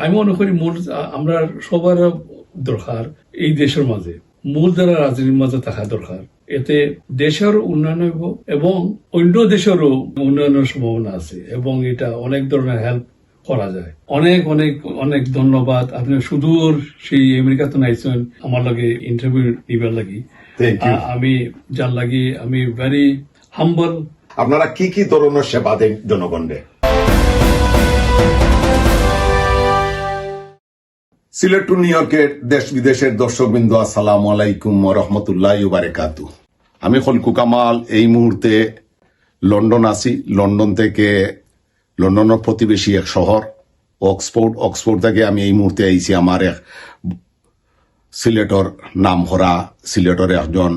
আমি মনে করি আমরা সবার দরকার এই দেশের মাঝে মূল দ্বারা রাজনীতির মাঝে থাকা দরকার। এতে দেশের উন্নয়ন হইব এবং অন্য দেশেরও উন্নয়নের সম্ভাবনা আছে এবং এটা অনেক ধরনের হেল্প করা যায়। অনেক অনেক অনেক ধন্যবাদ। আপনি সুদূর সেই আমেরিকাতে নাইছেন আমার লাগে ইন্টারভিউ নিবার লাগি। আমি যার লাগি আমি ভেরি হাম্বল। আপনারা কি কি ধরনের সেবা দেন জনগণে? সিলেট টু নিউ ইয়র্কের দেশ বিদেশের দর্শকবৃন্দ, আসসালামু আলাইকুম ওয়া রাহমাতুল্লাহি ওয়া বারাকাতুহু। আমি খলকু কামাল এই মুহূর্তে লন্ডন আছি। লন্ডন থেকে লন্ডনের প্রতিবেশী এক শহর অক্সফোর্ড থেকে আমি এই মুহূর্তে আইছি আমার এক সিলেটর নাম হরা সিলেটর একজন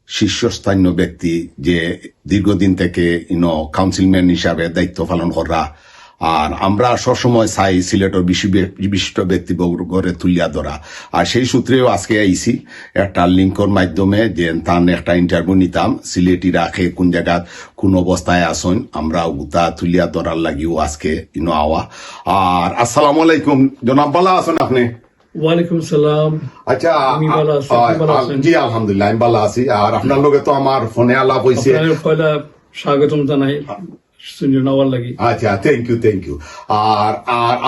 শীর্ষস্থানীয় ব্যক্তি যে দীর্ঘদিন থেকে কাউন্সিলম্যান হিসাবে দায়িত্ব পালন করা। আর আমরা সবসময় চাই সিলেটের বিশিষ্ট ব্যক্তিবর্গরে তুলিয়া ধরা। আর সেই সূত্রেও আজকে আইছি একটা লিঙ্কর মাধ্যমে যে তার একটা ইন্টারভিউ নিতাম সিলেটিরা খে কোন জায়গা কোন অবস্থায় আসুন আমরা উতা তুলিয়া ধরার লাগিও আজকে আওয়া। আর আসসালামু আলাইকুম জনাব, ভালো আছেন আপনি? ওয়ালাইকুম সালাম। আচ্ছা, জি আলহামদুলিল্লাহ আমি ভালো আছি। আর আপনার লগে তো আমার ফোনে আলাপ হয়েছে। স্বাগতম জানাই। আচ্ছা, থ্যাংক ইউ। আর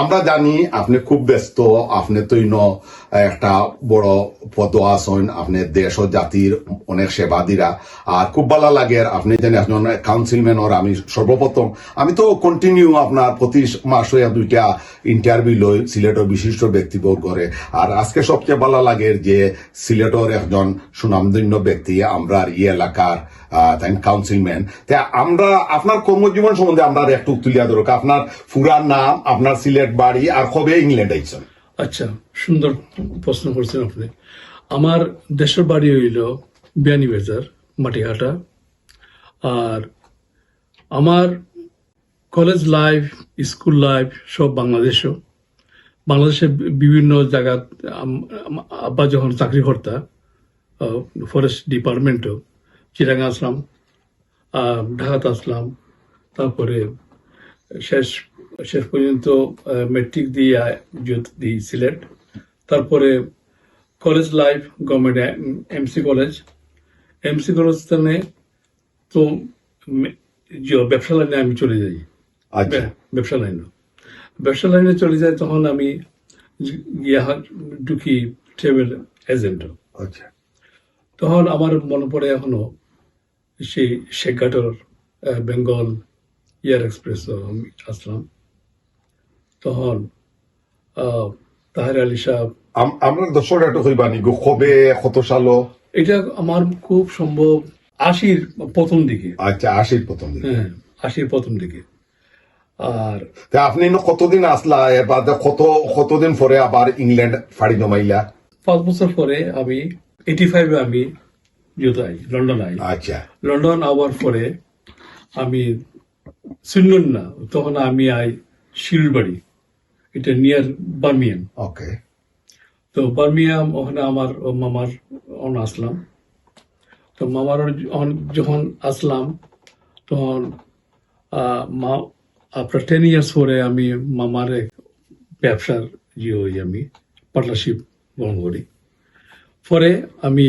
আমরা জানি আপনি খুব ব্যস্ত। আপনি তো একটা বড় পদ আছেন, আপনি দেশ ও জাতির অনেক সেবা দিরা। আর খুব ভালো লাগে আপনি জানি একজন কাউন্সিলম্যান। ওর আমি সর্বপ্রথম আমি তো কন্টিনিউ আপনার প্রতি মাসে দুইটা ইন্টারভিউ লই সিলেটের বিশিষ্ট ব্যক্তিবর্গরে। আর আজকে সবচেয়ে ভালো লাগে যে সিলেটের একজন সুনামধন্য ব্যক্তি আমরা এই এলাকার কাউন্সিলম্যান। আমরা আপনার কর্মজীবন সম্বন্ধে আমরা একটু তুলিয়া ধরো। আপনার পুরা নাম, আপনার সিলেট বাড়ি, আর কবে ইংল্যান্ড আইছেন? আচ্ছা, সুন্দর প্রশ্ন করছেন আপনি। আমার দেশের বাড়ি হইল বিয়ানীবাজার মাটিহাটা। আর আমার কলেজ লাইফ, স্কুল লাইফ সব বাংলাদেশের বিভিন্ন জায়গা। আব্বা যখন চাকরি করতা ফরেস্ট ডিপার্টমেন্টও, চিটাগাং আসলাম, ঢাকাতে আসলাম। তারপরে শেষ পর্যন্ত মেট্রিক দিই সিলেট। তারপরে college life government MC college তো ব্যবসা লাইনে আমি চলে যাই। ব্যবসা লাইনে চলে যাই। তখন আমি ঢুকি ট্রাভেল এজেন্ট। আচ্ছা, তখন আমার মনে পড়ে এখনো সেই শেখঘাটর বেঙ্গল এয়ার এক্সপ্রেস আমি আসলাম। তখন তাহের আলী সাহেব, আমরা দর্শক একটু হইবানি কবে কত সালো? এটা আমার খুব সম্ভব 80-র প্রথম দিকে। আচ্ছা, 80-র প্রথম দিকে। হ্যাঁ, 80-র প্রথম দিকে। আর আপনি কতদিন আসলা? এবার কতদিন পরে আবার ইংল্যান্ড ফাড়ি জমাইলা? 5 বছর পরে আমি 85-এ আমি লন্ডন আই। আচ্ছা, লন্ডন আওয়ার পরে আমি শুনলেন না, তখন আমি আই শিলবাড়ি, এটা নিয়ার বার্মিয়াম। ওকে। তো বার্মিয়াম ওখানে আমার মামার আসলাম। তো মামার যখন আসলাম তখন আফটার 10 ইয়ার্স পরে আমি মামার ব্যবসার আমি পার্টনারশিপ গ্রহণ করি। পরে আমি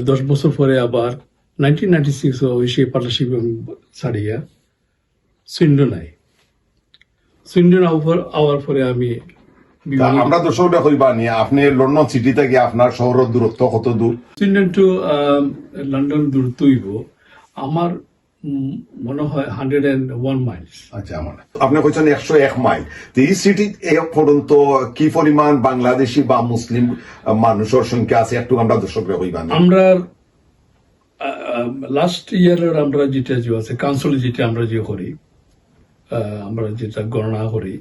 10 বছর পরে আবার 1996 সেই পার্টনারশিপ ছাড়িয়া সুইন্ডন আওয়ার পরে আমি আমরা দর্শকরা কইবানি আপনি লন্ডন সিটি থেকে আপনার শহরের দূরত্ব কত দূর? সুইন্ডন টু লন্ডন দূরত্ব হইব আমার মনে হয় 101 মাইলস। আচ্ছা, আপনি কইছেন 101 মাইল। এই সিটি পর্যন্ত কি পরিমাণ বাংলাদেশি বা মুসলিম মানুষের সংখ্যা আছে একটু আমরা দর্শকরা কইবানি। আমরা লাস্ট ইয়ারের আমরা যেটা আছে কাউন্সিলে যেটা আমরা করি, আমরা যেটা গণনা করি,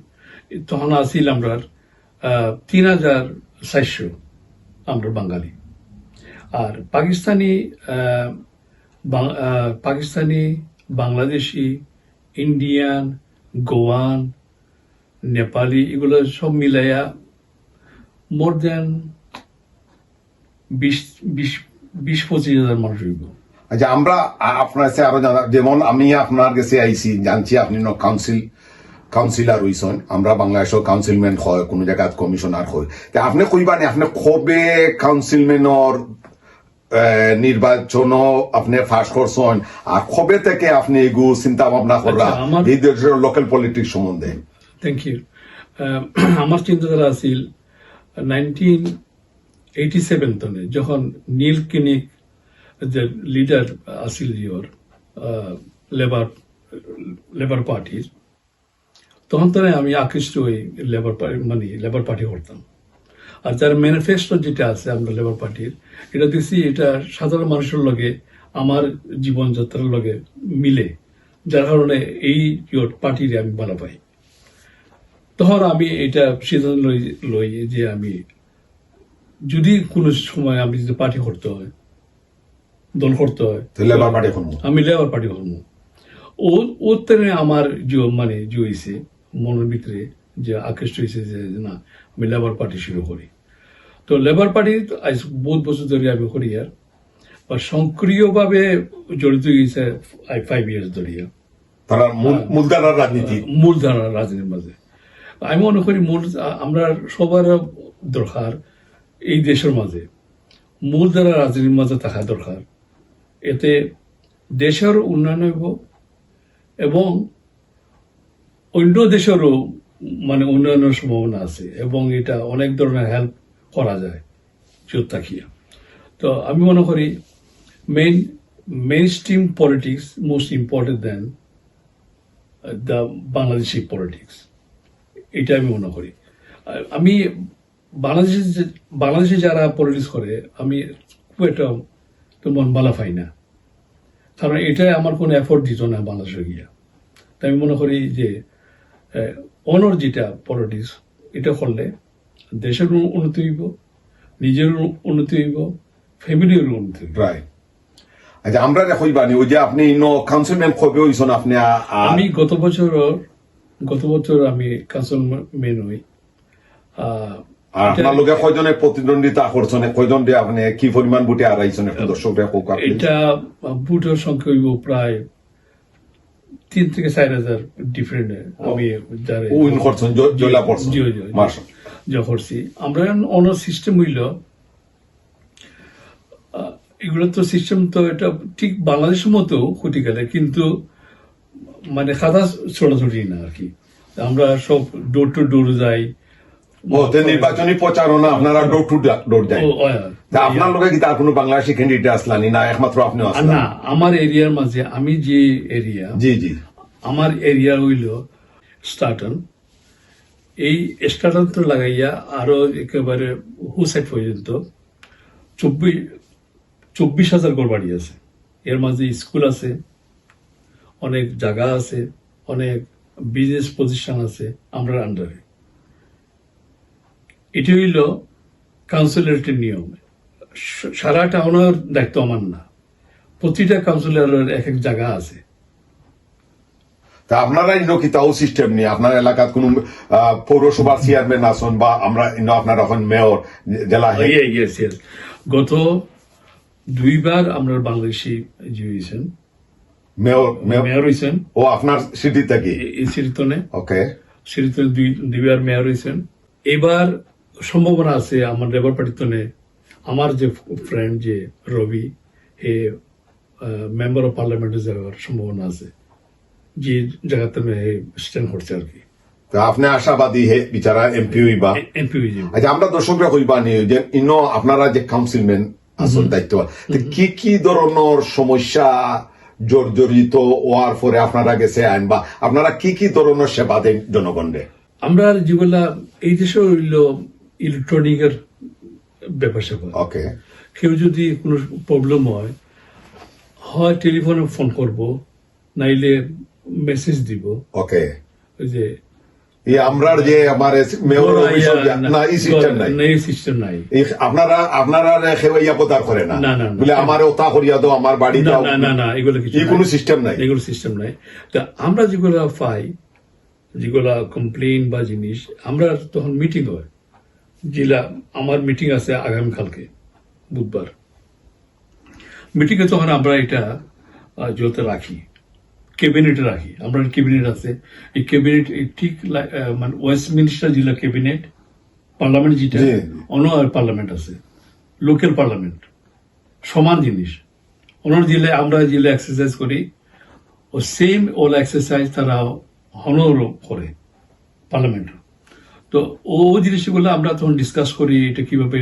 তখন আসিল আমরা 3400 আমরা বাঙালি। আর পাকিস্তানি, বাংলাদেশি, ইন্ডিয়ান, গোয়ান, নেপালি এগুলো সব মিলাইয়া মোর দেন 20-25 হাজার মানুষ হইব। আচ্ছা, আমরা আপনার কাছে আরো জানা, যেমন আমি আপনার কাছে আইছি, জানছি আপনি কাউন্সিলর হইছেন, আমরা বাংলাদেশের কাউন্সিলম্যান হয়, কোন জায়গায় কমিশনার হয়, তা আপনি কইবানি আপনি কবে কাউন্সিলম্যানের নির্বাচন আপনি ফাঁস করছেন, আর কবে থেকে আপনি এগু চিন্তা ভাবনা করা এই দেশের লোকাল পলিটিক্স সম্বন্ধে? Thank you. আমার চিন্তাধারা আছিল 1987 তনে, যখন নীল কিনিক যে লিডার আছিল ইয়র লেবার পার্টির, তখন তো আমি আকৃষ্ট হই লেবার পার্টি করতাম। আর যার ম্যানিফেস্টো যেটা আছে আমরা লেবার পার্টির, এটা দেখছি এটা সাধারণ মানুষের লগে আমার জীবনযাত্রার লগে মিলে, যার কারণে এই পার্টির আমি ভালো পাই। তখন আমি এটা সিদ্ধান্ত লই যে আমি যদি কোনো সময় আমি যদি পার্টি করতে হয়, দল করতে হয়, লেবার পার্টি করবো, আমি লেবার পার্টি করবো। ওর তেনে আমার যে হয়েছে মনের ভিতরে যে আকৃষ্ট হয়েছে যে না আমি লেবার পার্টি শুরু করি। তো লেবার পার্টি আজ বহুত বছর ধরে আমি করি, আর বা সক্রিয়ভাবে জড়িত হয়েছে 5 years ধরিয়া তারা মূলধারার রাজনীতি, মূলধারার রাজনীতির মাঝে। আমি মনে করি আমরা সবার দরকার এই দেশের মাঝে মূলধারার রাজনীতির মাঝে থাকা দরকার। এতে দেশের উন্নয়ন হইব এবং অন্য দেশেরও উন্নয়নের সম্ভাবনা আছে, এবং এটা অনেক ধরনের হেল্প করা যায় চোখ তাকিয়া। তো আমি মনে করি mainstream politics most important than the Bangladeshi politics, এটা আমি মনে করি। আমি বাংলাদেশে যারা পলিটিক্স করে আমি খুব একটা মন ভালো পাই না, কারণ এটাই আমার কোনো এফোর্ট দিত না বাংলাদেশে গিয়া। তাই আমি মনে করি যে অনর যেটা পলিটিক্স, এটা করলে দেশের উন্নতি হইব, নিজের উন্নতি হইব, ফ্যামিলির উন্নতি হইব। আচ্ছা, আমরা কইবানি ওই যে আপনি কাউন্সিলম্যান কবে হইছেন আপনি? আমি গত বছর আমি কাউন্সিলম্যান হই। আর আপনার লোকে কয়জনে প্রতিদ্বন্দ্বিতা করছেন, কয়জন দিয়ে আপনি কি পরিমাণ ভোটে হারাইছেন একটু দর্শকরা হোক? এটা ভোটের সংখ্যা হইব প্রায় 3 থেকে 4 হাজার ডিফারেন্ট। আমি উইন করছেন, জয়লা করছেন, যা করছি। আমরা অনার সিস্টেম হইল এগুলো তো সিস্টেম তো এটা ঠিক বাংলাদেশের মতো ক্ষতি গেলে, কিন্তু খাতা ছোটাছুটি না আর কি। আমরা সব ডোর টু ডোর যাই। নির্বাচনী প্রচারণা আপনারা ডোর টু ডোর যাই। আপনার লোকে কি তার কোনো বাংলাদেশি ক্যান্ডিডেট আসলানি না একমাত্র আপনি আসলেন? না, আমার এরিয়ার মাঝে আমি যে এরিয়া, জি আমার এরিয়া হইল স্টার্টন। এই স্টার্টন তো লাগাইয়া আরো একেবারে হুসাইড পর্যন্ত 24,000 ঘর বাড়ি আছে। এর মাঝে স্কুল আছে, অনেক জায়গা আছে, অনেক বিজনেস প্রতিষ্ঠান আছে আমরা আন্ডারে। এটি হইল কাউন্সিলরের নিয়ম। সারা টাউনের দায়িত্ব আমার না, প্রতিটা কাউন্সিলরের এক এক জায়গা আছে। তা আপনারা কি তাও সিস্টেম নেই? আপনার এলাকার কোন পৌরসভার চেয়ারম্যান আসুন বা আমরা আপনার এখন মেয়র, জেলা? গত 2 বার আমরা বাংলাদেশি হয়েছেন মেয়র হয়েছেন। ও আপনার সিটি থেকে? এই সিরিতনে। ওকে, সিরিতনে 2 বার মেয়র হয়েছেন। এবার সম্ভাবনা আছে আমার লেবার পার্টিতনে আমার যে ফ্রেন্ড যে রবি, হে মেম্বার অফ পার্লামেন্টে যাওয়ার সম্ভাবনা আছে, যে জায়গাতে স্ট্যান্ড করছে আর কি। আপনি আশাবাদী হে বিচারা এমপি হইবা? এমপি হইবা। আচ্ছা, আমরা দর্শকরা কইবা নি যে আপনারা যে কাউন্সিলম্যান আসল দায়িত্ব, কি ধরনের সমস্যা জর্জরিত হওয়ার পরে আপনারা গেছে আইন, বা আপনারা কি ধরনের সেবা দেন জনগণে? আমরা যেগুলা এই দেশে হইল ইলেকট্রনিকের ব্যাপার স্যাপার। ওকে, কেউ যদি কোনো প্রবলেম হয় টেলিফোনে ফোন করব, নাইলে মেসেজ দিব। ওকে, ওই যে আমরা যে আমার মেয়র না, এই সিস্টেম নাই, এই সিস্টেম নাই। আপনারা খেওয়াইয়া পদার করে না বলে আমার ওটা করিয়া দাও, আমার বাড়ি দাও, না, এগুলো কিছু কোনো সিস্টেম নাই, এগুলো সিস্টেম নাই। তা আমরা যেগুলা পাই, যেগুলা কমপ্লেইন বা জিনিস, আমরা তখন মিটিং হয়। জেলা আমার মিটিং আছে আগামীকালকে বুধবার। মিটিংয়ে তখন আমরা এটা জোতে রাখি ক্যাবিনেটে রাখি। আমরা ক্যাবিনেট আছে, এই ক্যাবিনেট ঠিক মানে ওয়েস্টমিনিস্টার জেলা ক্যাবিনেট, পার্লামেন্ট যেটা, জি। অন্য পার্লামেন্ট আছে, লোকাল পার্লামেন্ট, সমান জিনিস। অন্য জেলায় আমরা জেলা এক্সারসাইজ করি, ও সেম ওলা এক্সারসাইজ তারা হনর করে পার্লামেন্ট। তো ও জিনিসগুলো আমরা তখন ডিসকাস করি, এটা কিভাবে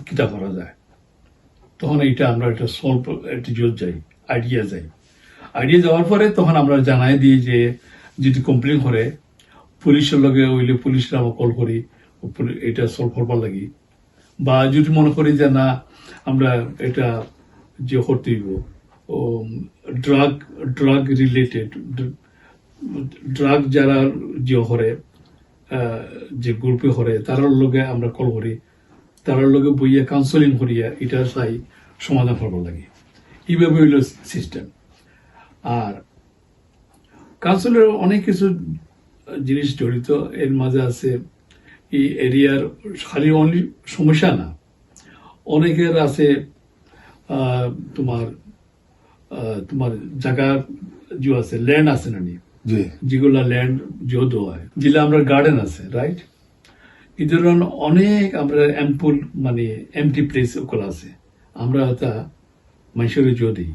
কিটা করা যায়। তখন এইটা আমরা একটা সলভ একটা জোর যাই, আইডিয়া যাওয়ার পরে তখন আমরা জানাই দিই যে যদি কমপ্লেন করে পুলিশের লগে হইলে পুলিশের আমরা কল করি এটা সলভ করবার লাগি। বা যদি মনে করি যে না আমরা এটা যে করতে হইব ড্রাগ রিলেটেড, ড্রাগ যারা যে করে যে গ্রুপে করে তারার লগে আমরা কল করি, তারার লগে বইয়া কাউন্সেলিং করিয়া এটা চাই সমাধান করবার লাগে। এইভাবে হইল সিস্টেম। আর কাউন্সিলের অনেক কিছু জিনিস জড়িত, এর মাঝে আছে এই এরিয়ার খালি অনেক সমস্যা না, অনেকের আছে তোমার তোমার জায়গা যে আছে ল্যান্ড আছে না নি, জি যেগুলা ল্যান্ড যেহেতু হয় যেগুলা আমরা গার্ডেন আছে রাইট, এই ধরনের অনেক আমরা এমপুল মানে এমটি প্লেস ওগুলো আছে, আমরা তা মানুষের জো দিই,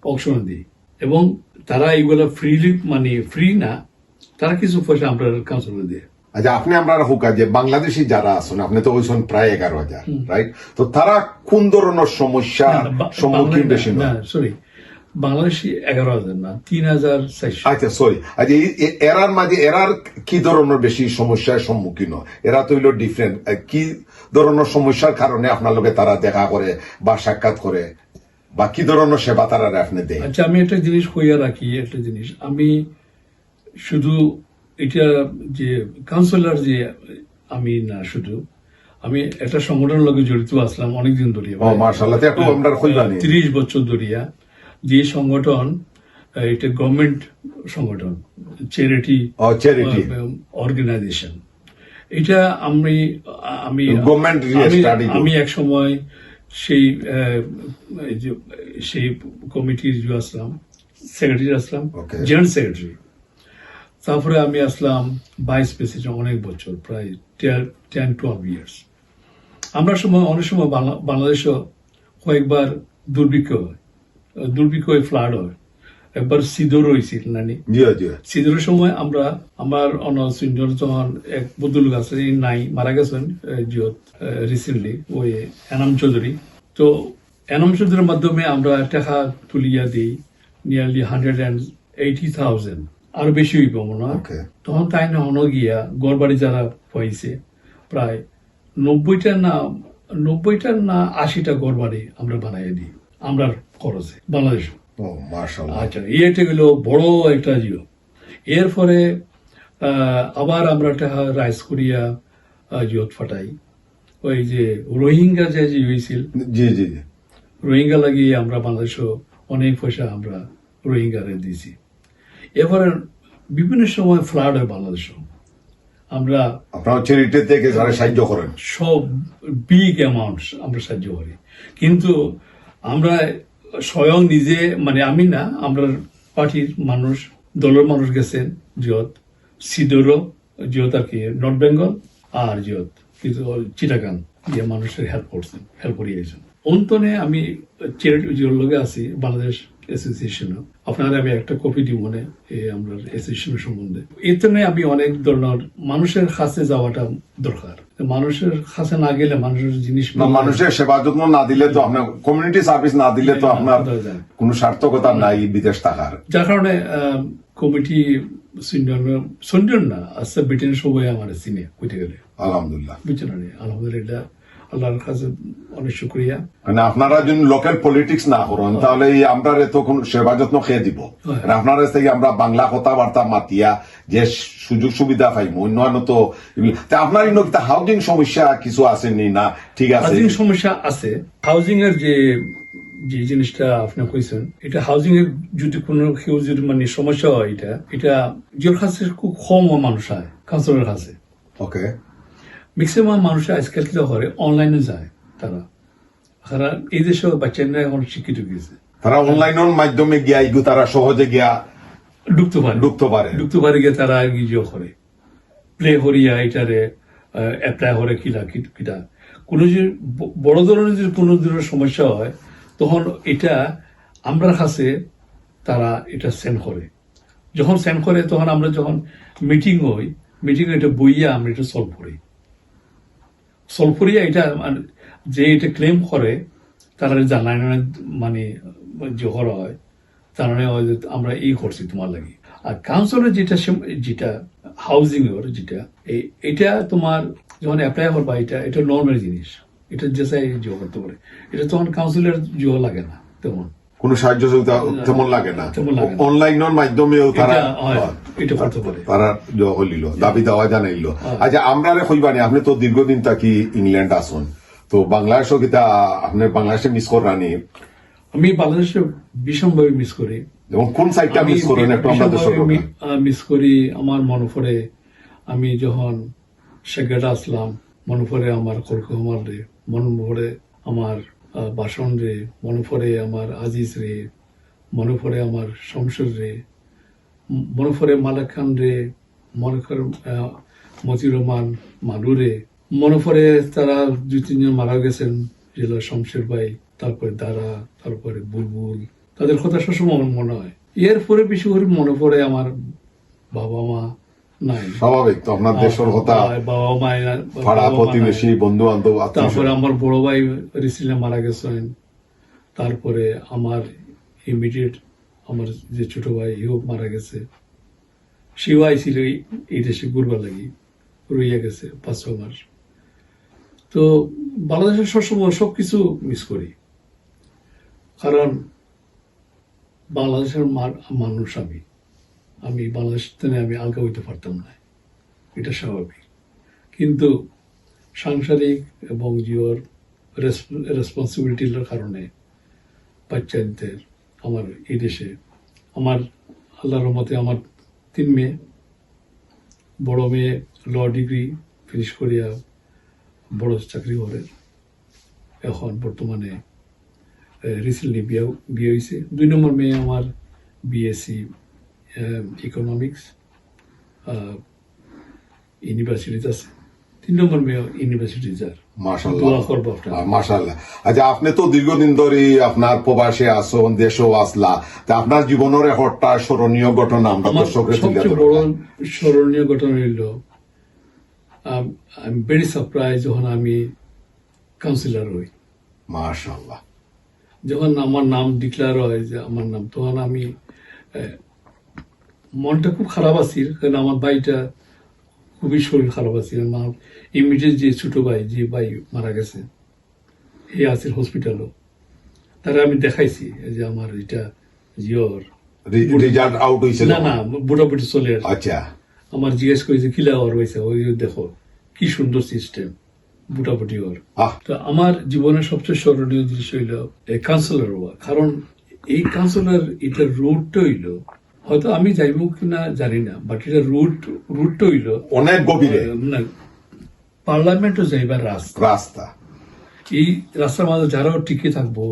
অকশন দিই, এবং তারা এইগুলা ফ্রিলি মানে ফ্রি না, তারা কিছু পয়সা আমরা কাউন্সিলে দিয়ে। আচ্ছা, আপনি আমরা হুকা যে বাংলাদেশি যারা আছেন, আপনি তো ওইসন প্রায় 11,000, রাইট? তো তারা কোন ধরনের সমস্যা সম্মুখীন বেশি না নয়? সরি, বাংলাদেশি 11,000 না, 3,400। আচ্ছা সরি, আচ্ছা এরার মাঝে এরার কি ধরনের বেশি সমস্যার সম্মুখীন হয়? এরা তো হইলো ডিফারেন্ট, কি ধরনের সমস্যার কারণে আপনার লগে তারা দেখা করে বা সাক্ষাৎ করে, বা কি ধরনের সেবা তারা আপনি দেয়? আচ্ছা, আমি একটা জিনিস কইয়া রাখি, একটা জিনিস আমি শুধু এটা যে কাউন্সিলর যে আমি না, শুধু আমি একটা সংগঠনের লগে জড়িত আসলাম অনেকদিন ধরিয়া। ও মাশাআল্লাহ, তো একটু আমরা কইবানি। 30 বছর ধরিয়া যে সংগঠন, এটা গভর্নমেন্ট সংগঠন, চ্যারিটি অর্গানাইজেশন। এটা আমি আমি গভর্নমেন্ট আমি এক সময় সেই সেই কমিটির যে আসলাম, সেক্রেটারি আসলাম, জেনারেল সেক্রেটারি। তারপরে আমি আসলাম ভাইস প্রেসিডেন্ট অনেক বছর, প্রায় 10-12 ইয়ার্স। আমরা অনেক সময় বাংলাদেশও কয়েকবার দুর্ভিক্ষ হয়, ফ্লাড হয়। একবার সিদর হয়েছিল নানি, সিদরের সময় আমরা আমার অনসিনজন তখন এক বদুলোক আছে নাই মারা গেছেন জিয়ত রিসেন্টলি, ওই এনাম চৌধুরী। তো এনাম চৌধুরীর মাধ্যমে আমরা টাকা তুলিয়া দিই নিয়ারলি 180,000, আরো বেশি হইব মনে হয়। তখন তাই না হন গিয়া গড় বাড়ি যারা পাইছে প্রায় 90টা না 80টা গড় বাড়ি আমরা বানাইয়া দিই আমরা খরচে বাংলাদেশ। আচ্ছা, এটা গেল বড় একটা জিও। এরপরে আবার আমরা টাকা রাইস করিয়া জিওত ফাটাই। ওই যে রোহিঙ্গা যে হয়েছিল, রোহিঙ্গা লাগিয়ে আমরা বাংলাদেশও অনেক পয়সা আমরা রোহিঙ্গারে দিয়েছি। এবারে বিভিন্ন সময় ফ্লাড হয় বাংলাদেশও, আমরা সাহায্য করেন, সব বিগ অ্যামাউন্ট আমরা সাহায্য করি। কিন্তু আমরা স্বয়ং নিজে মানে আমি না, আমরা পার্টির মানুষ, দলের মানুষ গেছেন জিয়ত, সিদরও জিয়ত আর কি নর্থ বেঙ্গল, আর জিয়ত কিন্তু চিটাগাং গিয়ে মানুষের হেল্প করিয়েছেন। অন্তনে আমি চ্যারিটি জিওর লগে আছি বাংলাদেশ অ্যাসোসিয়েশন। আপনারা আমি একটা কপি দিব মনে আমরা অ্যাসোসিয়েশনের সম্বন্ধে। এতে আমি অনেক ধরনের মানুষের কাছে যাওয়াটা দরকার। মানুষের কাছে না গেলে মানুষের জিনিস, মানুষের সেবা যত্ন না দিলে তো আপনার কমিউনিটি সার্ভিস না দিলে তো আপনার কোনো সার্থকতা নাই বিদেশ থাকার। যার কারণে কমিটি সুন্দর না আচ্ছা ব্রিটেন সবাই আমার চিনে কইতে গেলে আলহামদুলিল্লাহ, বুঝছেন আলহামদুলিল্লাহ, আল্লাহর কাছে অনেক শুক্রিয়া। মানে আপনারা যদি লোকাল পলিটিক্স না করেন তাহলে আমরা এত কোন সেবা যত্ন খেয়ে দিব। আপনারা থেকে আমরা বাংলা কথাবার্তা মাতিয়া যে সুযোগ সুবিধা পাইব, অন্যান্য তো আপনার হাউজিং সমস্যা কিছু আসেনি না? ঠিক আছে, হাউজিং সমস্যা আছে। হাউজিং এর যে জিনিসটা আপনি কইছেন, এটা হাউজিং এর যদি কোনো কেউ যদি মানে সমস্যা হয়, এটা জোর কাছে খুব কম মানুষ হয় কাউন্সিলরের কাছে। ওকে, ম্যাক্সিমাম মানুষ আজকাল কি করে অনলাইনে যায়। তারা এই দেশে বাচ্চারা এখন শিক্ষিত গিয়েছে, তারা অনলাইনের মাধ্যমে গিয়া তারা সহজে গিয়া ঢুকতে পারে গিয়ে তারা ইয়ে করে প্লে করিয়া এটারে অ্যাপ্লাই করে কিটা কোনো যে বড় ধরনের যদি কোনো ধরনের সমস্যা হয় তখন এটা আমরা কাছে তারা এটা সেন্ড করে, যখন সেন্ড করে তখন আমরা যখন মিটিং হই মিটিং এটা বইয়া আমরা এটা সলভ করিয়া এটা যে এটা ক্লেম করে তারা জানায় মানে যে করা হয় জানানো হয় যে আমরা এই করছি তোমার লাগি। আর কাউন্সিলের যেটা হাউজিং এর যেটা এটা তোমার যখন অ্যাপ্লাই করবা এটা নর্মাল জিনিস, এটা যে চাই জো করতে পারে, এটা তখন কাউন্সিলের জো লাগে না তেমন কোনো সাহায্য সহযোগিতা তেমন লাগে না, অনলাইনের মাধ্যমেও তারা এটা করতে পারে, তারা হলিল দাবি দেওয়া জানাইল। আচ্ছা আমরা কইবানি আপনি তো দীর্ঘদিন থাকি ইংল্যান্ড আসুন, তো বাংলাদেশও কিতা আপনি বাংলাদেশে মিস করানি? আমি বাংলাদেশে ভীষণভাবে মিস করি। যেমন কোন সাইডটা মিস করেন একটু আমাদের মিস করি? আমার মনে পড়ে আমি যখন সেগেটা আসলাম, মনে পড়ে আমার কলকামার রে, মনে পড়ে আমার বাসন রে, মনে পড়ে আমার আজিজ রে, মনে পড়ে আমার শমশের রে, মনে পড়ে মালেক খান রে, মনে করে মতিউর রহমান মালু রে, মনে পড়ে তারা 2-3 জন মারা গেছেন, যেগুলো শমশের ভাই, তারপরে দারা, তারপরে বুলবুল, তাদের কথা সবসময় আমার মনে হয়। এরপরে বেশি করে মনে পড়ে আমার বাবা মা নাই। স্বাভাবিক তো, আপনার দেশের কথা, বাবা মা, পাড়া প্রতিবেশী, বন্ধু বান্ধব, তারপরে আমার বড় ভাই রিসেন্টলি মারা গেছেন, তারপরে আমার ইমিডিয়েট আমার যে ছোট ভাই হিও মারা গেছে, সেও আইছিল এই দেশে ঘুরবার লাগি, রইয়া গেছে 5-6 মাস। তো বাংলাদেশের সবসময় সবকিছু মিস করি, কারণ বাংলাদেশের মানুষ আমি বাংলাদেশ থেকে আমি আলগা হইতে পারতাম না, এটা স্বাভাবিক। কিন্তু সাংসারিক এবং জিওর রেসপন্সিবিলিটির কারণে বাচ্চাদের আমার এই দেশে, আমার আল্লাহর রহমতে আমার 3 মেয়ে, বড় মেয়ে ল ডিগ্রি ফিনিশ করিয়া বড় চাকরি করে, এখন বর্তমানে রিসেন্টলি বিয়ে হয়েছে। 2 নম্বর মেয়ে আমার বিএসসি ইকোনমিক্স ইউনিভার্সিটিতে আছে, 3 নম্বর মেয়ে ইউনিভার্সিটি যার। মাশাআল্লাহ। আচ্ছা আপনি তো দীর্ঘদিন ধরে আপনার প্রবাসে আসুন, দেশেও আসলা, তা আপনার জীবনের একটা স্মরণীয় ঘটনা আমরা দর্শকদের সবচেয়ে বড় স্মরণীয় ঘটনা হইল আই এম ভেরি সারপ্রাইজ যখন আমি কাউন্সিলর হই। মাশাআল্লাহ। যখন আমার নাম ডিক্লেয়ার হয় যে আমার নাম, তখন আমি মনটা খুব খারাপ আছিল, কারণ আমার ভাইটা খুবই শরীর খারাপ আছিল। আমার ইমিডিয়েট যে ছোট ভাই, যে ভাই মারা গেছে, হে আছিল হসপিটালও, তারা আমি দেখাইছি যে আমার এটা জিওর রেজাল্ট আউট হইছে না মোটামুটি চলে। আচ্ছা আমার জিজ্ঞেস করেছে কিলা ওর হয়েছে, ওই দেখো কি সুন্দর সিস্টেম মোটামুটি ওর। তো আমার জীবনের সবচেয়ে স্মরণীয় জিনিস হইল এই কাউন্সিলর হওয়া, কারণ এই কাউন্সিলর এটা রুটটা হইল, হয়তো আমি যাইব কিনা জানি না, বাট এটা রুটটা হইল অনেক গভীরে, পার্লামেন্টও যাইবার রাস্তা। এই রাস্তার মাঝে যারাও টিকে থাকবো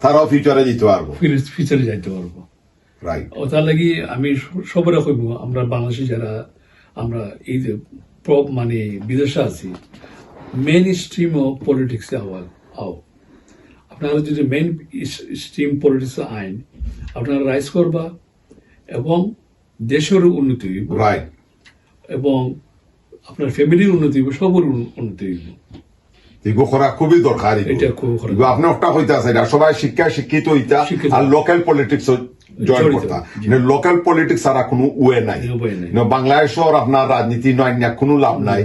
তারাও ফিউচারে যেতে পারবো, ফিউচারে যাইতে পারবো। রাইট। ও তার লাগি আমি সবরে কইব, আমরা বাংলাদেশে যারা আমরা এই যে মানে বিদেশে আছি, মেইন স্ট্রিম অফ পলিটিক্সে আও আপনারা যদি মেইন স্ট্রিম পলিটিক্স আইন আপনারা রাইজ করবা এবং দেশের উন্নতি হইব, রাইট, এবং আপনার ফ্যামিলির উন্নতি হইব, সবার উন্নতি হইব। এগুলো করা খুবই দরকার। এটা খুব আপনি একটা হইতে আছে সবাই শিক্ষিত হইতা, আর লোকাল পলিটিক্স জয়েন করতা। লোকাল পলিটিক্স ছাড়া কোনো ওয়ে নাই। বাংলাদেশের আপনার রাজনীতি নয় কোনো লাভ নাই,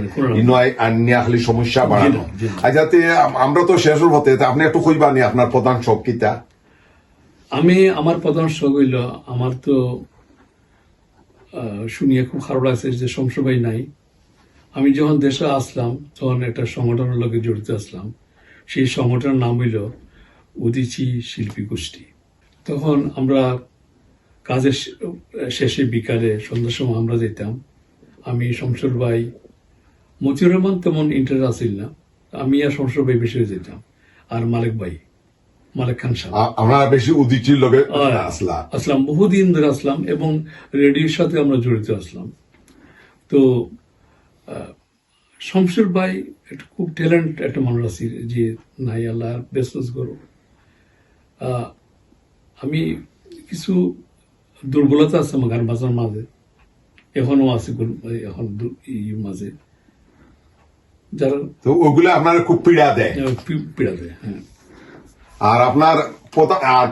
নয় আনিয়া খালি সমস্যা বাড়ানো। যাতে আমরা তো শেষ হতে, আপনি একটু কইবানি আপনার প্রধান শখ কিতা? আমার প্রধান শখ হইল, আমার তো শুনিয়ে খুব খারাপ লাগছে যে শমশবাই নাই। আমি যখন দেশে আসলাম তখন একটা সংগঠনের লোকে জড়িত আসলাম, সেই সংগঠনের নাম হইল উদীচী শিল্পী গোষ্ঠী। তখন আমরা কাজের শেষে বিকালে সন্ধ্যার সময় আমরা যেতাম, আমি শমশের ভাই, মতিউর রহমান তেমন ইন্টারেস্ট আসিল না, আমি আর শমশের ভাই বেশি যেতাম, আর মালিক ভাই মালিক খান সাহেব। আমরা বেশি উদিচির লগে আসলা আসলাম, বহুদিন ধরে আসলাম এবং রেডিওর সাথে আমরা জড়িত আসলাম। তো শমশের ভাই একটা খুব ট্যালেন্ট একটা মানুষ আছি যে নাই আল্লাহ বেস্ট করো। আমি কিছু দুর্বলতা আছে আমার গান বাজার মাঝে, এখনো আছে এখন মাঝে, যারা তো ওগুলো আপনার খুব পীড়া দেয়। পীড়া দেয়। হ্যাঁ, আর আপনার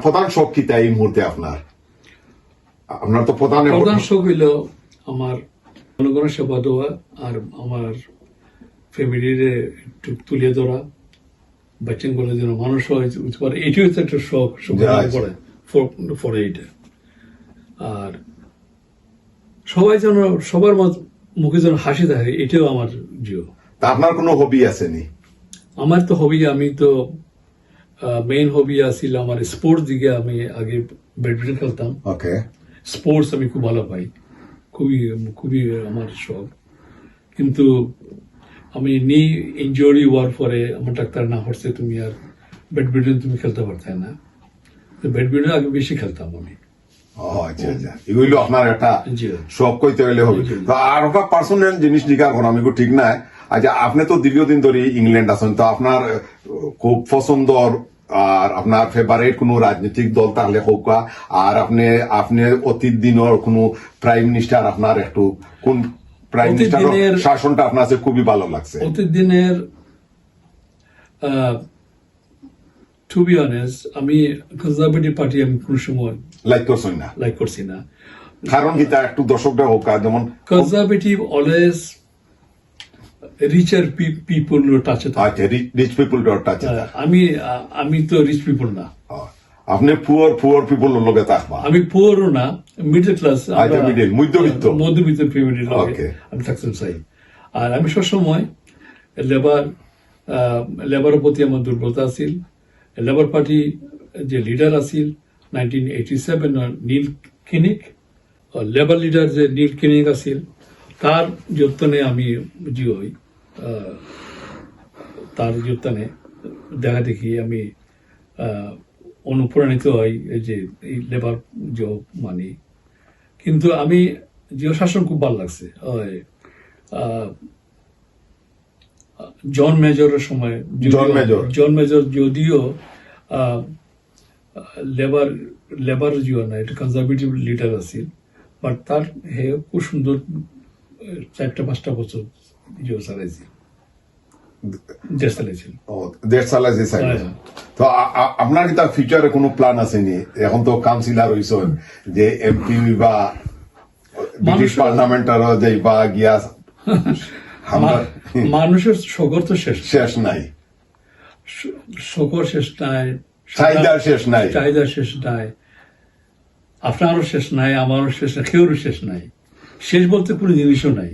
প্রধান শখ কি তাই এই মুহূর্তে আপনার তো প্রধান শখ হইল আমার জনগণের সেবা দেওয়া আর আমার ফ্যামিলির একটু তুলে ধরা, বাচ্চা গুলো যেন মানুষ হয় এটি হচ্ছে একটা শখ পরে এইটা। আর সবাই যেন সবার মুখে যেন হাসি থাকে, এটাও আমার জিও। তা আপনার কোনো হবি আসেনি? আমার তো হবি, আমি তো মেইন হবি আছিল আমার স্পোর্টস দিকে। আমি আগে ব্যাডমিন্টন খেলতাম। ওকে, স্পোর্টস আমি খুব ভালো পাই, খুবই খুবই আমার শখ। কিন্তু আমি নি ইনজুরি হওয়ার পরে আমার ডাক্তার না হচ্ছে তুমি আর ব্যাডমিন্টন তুমি খেলতে পারতে না। তো ব্যাডমিন্টন আগে বেশি খেলতাম আমি। আচ্ছা আচ্ছা, এগুলো আপনার একটা জি। শখ কইতে হইলে হবে। তো আর একটা পার্সোনাল জিনিস জিজ্ঞাসা করা আমি ঠিক নাই। আচ্ছা, আপনি তো দীর্ঘদিন ধরে ইংল্যান্ড আছেন, তো আপনার খুব পছন্দর আর আপনার ফেভারিট কোন রাজনৈতিক দল তাহলে হোক, আর আপনি অতীত দিনের কোন প্রাইম মিনিস্টার আপনার একটু কোন প্রাইম মিনিস্টারের শাসনটা আপনার কাছে খুবই ভালো লাগছে? অতীত দিনের টু বি অনেস্ট আমি কনজারভেটিভ পার্টি আমি কোন সময় লাইক করছি না। কারণ কি তা একটু দর্শকটা হোক, যেমন কনজারভেটিভ অলওয়েজ রিচার পিপল টাচে থাকে। আচ্ছা, রিচ পিপল টাচে। আমি তো রিচ পিপল না। আপনি পুয়ার পিপল লগে থাকবা? আমি পুয়ারও না, মিডল ক্লাস, মধ্যবিত্ত ফ্যামিলির লগে আমি থাকতে চাই। আর আমি সবসময় লেবারের প্রতি আমার দুর্বলতা আছিল। লেবার পার্টি যে লিডার আছিল 1987 নীল কিনিক, লেবার লিডার যে নীল কিনিক আছিল, তার যত্নে আমি জিও হই। তার যত্নে দেখা দেখি আমি অনুপ্রাণিত হই যে এই লেবার জব মানি। কিন্তু আমি জিও শাসন খুব ভালো লাগছে। জন মেজরের সময়, জন মেজর যদিও লেবার জিও না, এটা কনজারভেটিভ লিডার আছে, বাট তার হে খুব সুন্দর 4-5 বছর জিও চালাইছে, দেশ চালাইছিল। তো আপনার কি তার ফিউচারে কোনো প্ল্যান আসেনি? এখন তো কাউন্সিলর হইছেন, যে এমপি বা ব্রিটিশ পার্লামেন্টারও যাইবা গিয়া? মানুষের শকর তো শেষ নাই, শকর শেষ নাই, চাহিদার শেষ নাই, আপনারও শেষ নাই, আমারও শেষ নাই, কেউরও শেষ নাই। শেষ বলতে কোনো জিনিসও নাই।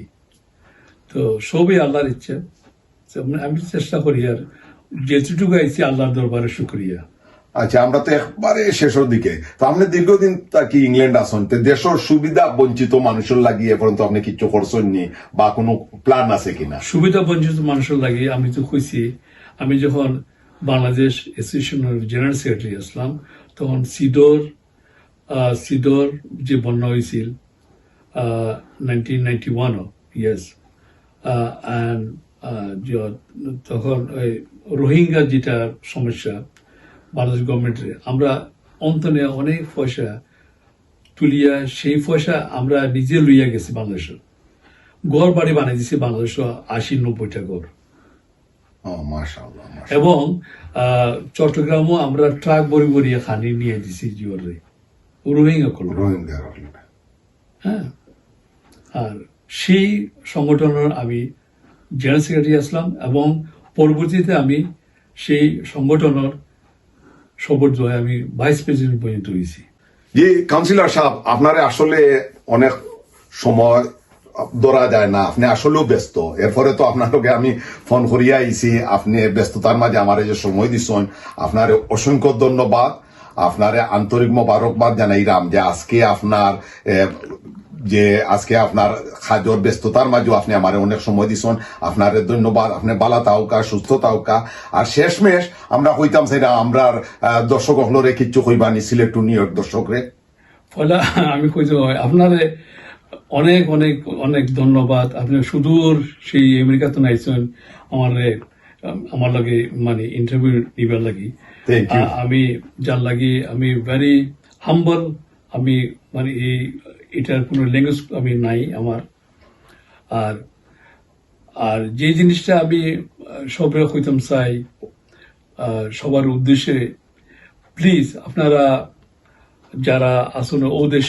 তো সবই আল্লাহর ইচ্ছে। আমি চেষ্টা করি আর যেটুকু আইছি আল্লাহর দরবারে শুকরিয়া। আচ্ছা, আমরা তো একবারে শেষের দিকে। তো আপনি দীর্ঘদিন কি ইংল্যান্ড আসেন, দেশের সুবিধা বঞ্চিত মানুষের লাগিয়ে পর্যন্ত আপনি কিছু করছেন নি বা কোনো প্ল্যান আছে কিনা? সুবিধা বঞ্চিত মানুষের লাগিয়ে আমি তো কইছি, আমি যখন বাংলাদেশ অ্যাসোসিয়েশনের জেনারেল সেক্রেটারি আসলাম, তখন সিডর যে বন্যা হয়েছিল 1991, ইয়েস, তখন ওই রোহিঙ্গা যেটা সমস্যা বাংলাদেশ গভর্নমেন্টের, আমরা অন্তনে অনেক পয়সা তুলিয়া সেই পয়সা আমরা নিজে লইয়া গেছি বাংলাদেশের। গড় বাড়ি বানিয়ে দিছি বাংলাদেশ 80-90টা গড়। এবং চট্টগ্রামও আমরা ট্রাক বড়ি বড়িয়ে খানি নিয়ে দিছি জিওরে রোহিঙ্গা করল। হ্যাঁ, আর সেই সংগঠনের আমি জেনারেল সেক্রেটারি আসলাম এবং পরবর্তীতে আমি সেই সংগঠনের শপথ হয়ে আমি ভাইস প্রেসিডেন্ট পর্যন্ত হয়েছি। জি কাউন্সিলর সাহেব, আপনার আসলে অনেক সময় ধরা যায় না, আপনি আসলেও ব্যস্ত। এরপরে তো আপনাকে আমি ফোন করিয়া আইছি, আপনি ব্যস্ততার মাঝে আমার যে সময় দিচ্ছেন, আপনার অসংখ্য ধন্যবাদ। আপনার আন্তরিক মোবারকবাদ জানাইলাম যে আজকে আপনার যে আজকে আপনার কাজের ব্যস্ততার মাঝে আপনি আমার অনেক সময় দিছেন, আপনার ধন্যবাদ। আপনি বালা তাওকা, সুস্থ তাওকা। আর শেষমেশ আমরা কইতাম সেটা আমরা দর্শক হলরে কিচ্ছু কইবানি সিলেট টু নিউ ইয়র্ক দর্শকরে। পয়লা আমি কইতে হয় আপনারে অনেক অনেক অনেক ধন্যবাদ। আপনি সুদূর সেই আমেরিকাতে নাইছেন আমার লাগে মানে ইন্টারভিউ নিবার লাগি। Thank you. আমি যার লাগি আমি ভেরি হাম্বল। আমি মানে এটার কোনো ল্যাঙ্গুয়েজ আমি নাই আমার। আর আর যে জিনিসটা আমি সবরে কইতাম চাই সবার উদ্দেশ্যে, প্লিজ আপনারা যারা আসুন ও দেশ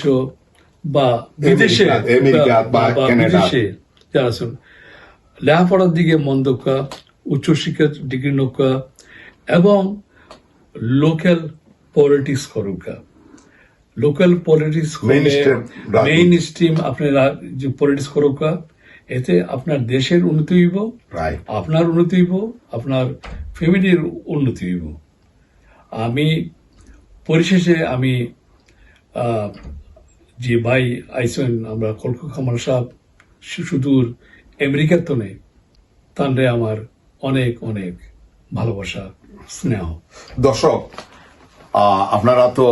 বা বিদেশে আমেরিকা বা কানাডা। বিদেশে যারা আসুন, লেখাপড়ার দিকে মন দোকা, উচ্চশিক্ষার ডিগ্রি নৌকা এবং লোকাল পলিটিক্স করুকা। লোকাল পলিটিক্স Mainstream রাজনীতি। মেইন স্ট্রিম আপনারা যে পলিটিক্স করুকা, এতে আপনার দেশের উন্নতি হইব, Right. আপনার উন্নতি হইব, আপনার ফ্যামিলির উন্নতি হইব। আমি পরিশেষে আমি যে ভাই আইসেন আমরা কলকাতা খামার সাহেব সুদূর আমেরিকার তো নেই, তানরে আমার অনেক অনেক ভালোবাসা, স্নেহ। দর্শক আপনারা তো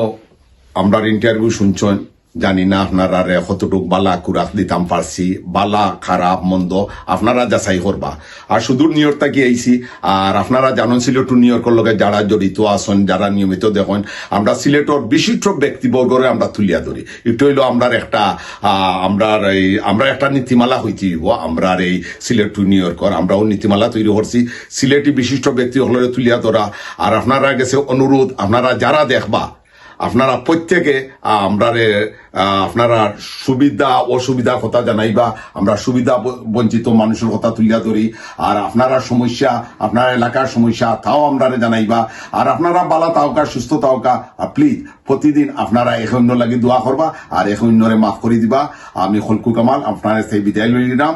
আমরা ইন্টারভিউ শুনছেন, জানি না আপনারা কতটুক বালা কুরাক দিতাম পারছি, বালা খারাপ মন্দ আপনারা যাচাই করবা। আর সুদূর নিউ ইয়র্ক থেকে আইছি, আর আপনারা জানেন সিলেট টু নিউ ইয়র্কের লগে যারা জড়িত আছেন, যারা নিয়মিত দেখেন, আমরা সিলেটর বিশিষ্ট ব্যক্তিবর্গরে আমরা তুলিয়া ধরি। একটু হইলো আমরা একটা নীতিমালা হইতে হইব। আমরা এই সিলেট টু নিউ ইয়র্কর আমরাও নীতিমালা তৈরি করছি, সিলেটি বিশিষ্ট ব্যক্তি হলরে তুলিয়া ধরা। আর আপনারা গেছে অনুরোধ, আপনারা যারা দেখবা আপনারা প্রত্যেকে আপনারা সুবিধা অসুবিধার কথা জানাইবা। আমরা সুবিধা বঞ্চিত মানুষের কথা তুলিয়া ধরি। আর আপনারা সমস্যা, আপনার এলাকার সমস্যা তাও আমরা জানাইবা। আর আপনারা বালা তাওকা, সুস্থ তাওকা। প্লিজ প্রতিদিন আপনারা এক অন্য লাগি দোয়া করবা আর এক অন্যরে মাফ করে দিবা। আমি খলকু কামাল আপনার সেই বিদায় লই নিলাম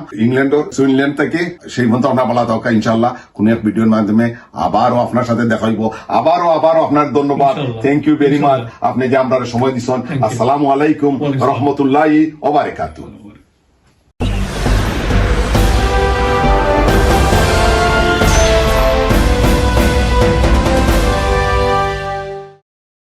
সুইনল্যান্ড থেকে। সেই পর্যন্ত আপনার বালা তাওকা, ইনশাল্লাহ কোন এক ভিডিওর মাধ্যমে আবারও আপনার সাথে দেখা হইব। আবারও আপনার ধন্যবাদ। ইনশাল্লাহ। Thank you very much. ইনশাল্লাহ। আপনি যে আমরা সময় দিচ্ছেন। Thank you. আসসালামু আলাইকুম ওয়ালাইকুম রহমতুল্লাহি ওয়া বারাকাতুহু।